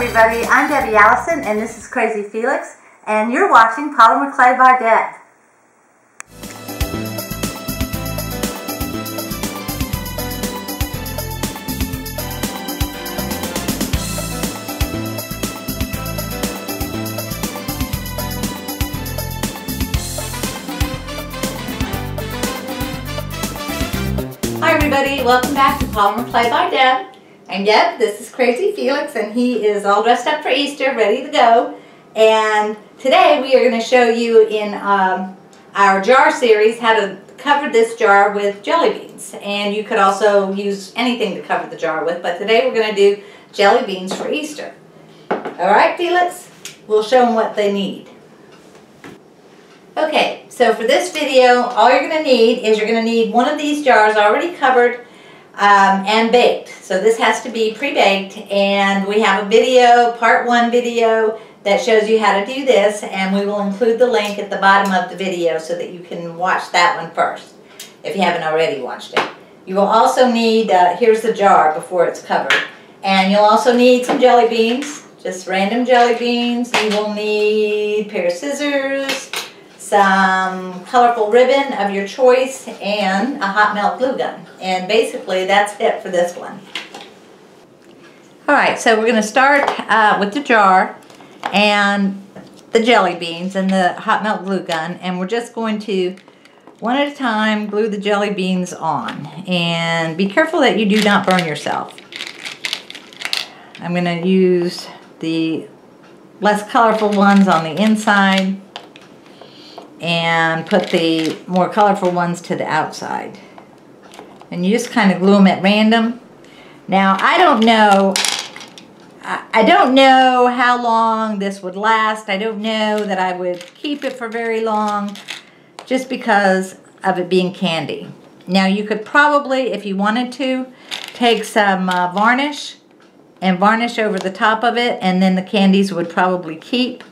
everybody, I'm Debbie Allison and this is Crazy Felix and you're watching Polymer Clay by Deb. Hi everybody, welcome back to Polymer Clay by Deb. And yep, this is Crazy Felix and he is all dressed up for Easter, ready to go. And today we are going to show you in our jar series how to cover this jar with jelly beans. And you could also use anything to cover the jar with, but today we're going to do jelly beans for Easter. Alright Felix, we'll show them what they need. Okay, so for this video, all you're going to need is you're going to need one of these jars already covered and baked. So this has to be pre-baked, and we have a video, part 1 video, that shows you how to do this, and we will include the link at the bottom of the video so that you can watch that one first, if you haven't already watched it. You will also need, here's the jar before it's covered, and you'll also need some jelly beans, just random jelly beans. You will need a pair of scissors, some colorful ribbon of your choice, and a hot melt glue gun. And basically that's it for this one. Alright, so we're going to start with the jar and the jelly beans and the hot melt glue gun, and we're just going to one at a time glue the jelly beans on. And be careful that you do not burn yourself. I'm going to use the less colorful ones on the inside and put the more colorful ones to the outside. And you just kind of glue them at random. Now, I don't know how long this would last. I don't know that I would keep it for very long just because of it being candy. Now, you could probably, if you wanted to, take some varnish and varnish over the top of it, and then the candies would probably keep.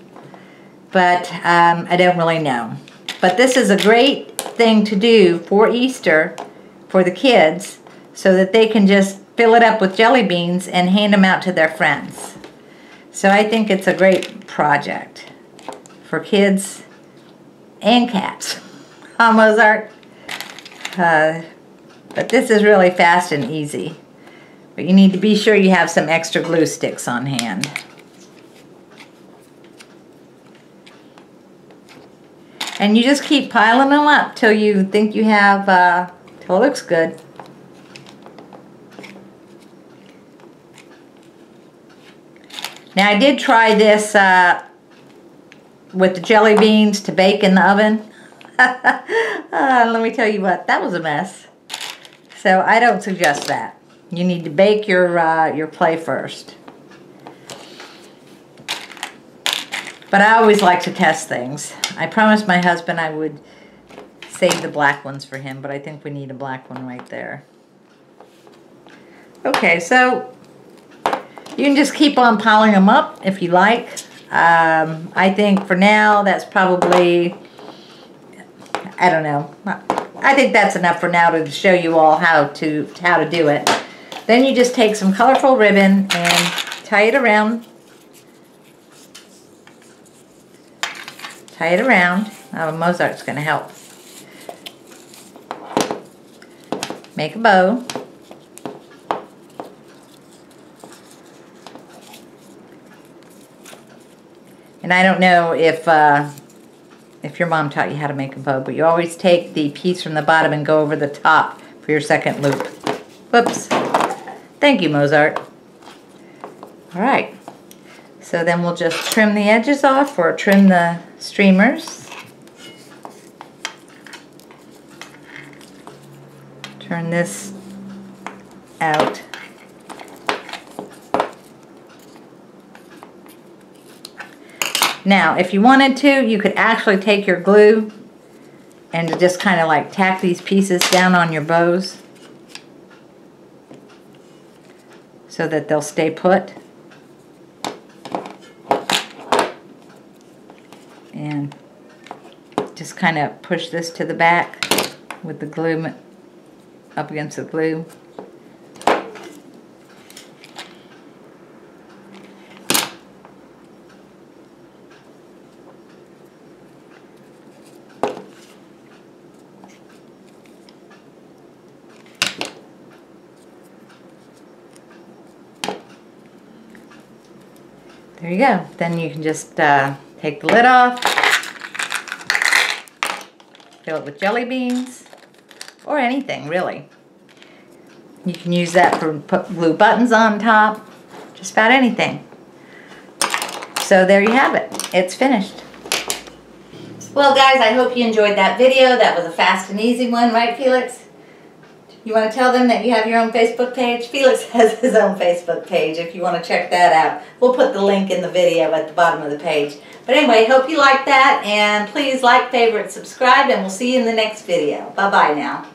But I don't really know. But this is a great thing to do for Easter for the kids so that they can just fill it up with jelly beans and hand them out to their friends. So I think it's a great project for kids and cats. Huh, Mozart? But this is really fast and easy. But you need to be sure you have some extra glue sticks on hand. And you just keep piling them up till you think you have, till it looks good. Now I did try this with the jelly beans to bake in the oven. Let me tell you what, that was a mess. So I don't suggest that. You need to bake your clay first. But I always like to test things. I promised my husband I would save the black ones for him, but I think we need a black one right there. Okay, so you can just keep on piling them up if you like. I think for now that's probably, I don't know. I think that's enough for now to show you all how to do it. Then you just take some colorful ribbon and tie it around. Tie it around. Oh, Mozart's going to help. Make a bow. And I don't know if your mom taught you how to make a bow, but you always take the piece from the bottom and go over the top for your second loop. Whoops. Thank you, Mozart. All right. So then we'll just trim the edges off, or trim the streamers. Turn this out. Now, if you wanted to, you could actually take your glue and just kind of like tack these pieces down on your bows so that they'll stay put. And just kind of push this to the back with the glue up against the glue. There you go. Then you can just take the lid off, fill it with jelly beans, or anything really. You can use that for put glue buttons on top, just about anything. So there you have it. It's finished. Well guys, I hope you enjoyed that video. That was a fast and easy one, right Felix? You want to tell them that you have your own Facebook page? Felix has his own Facebook page if you want to check that out. We'll put the link in the video at the bottom of the page. But anyway, hope you like that, and please like, favorite, subscribe, and we'll see you in the next video. Bye-bye now.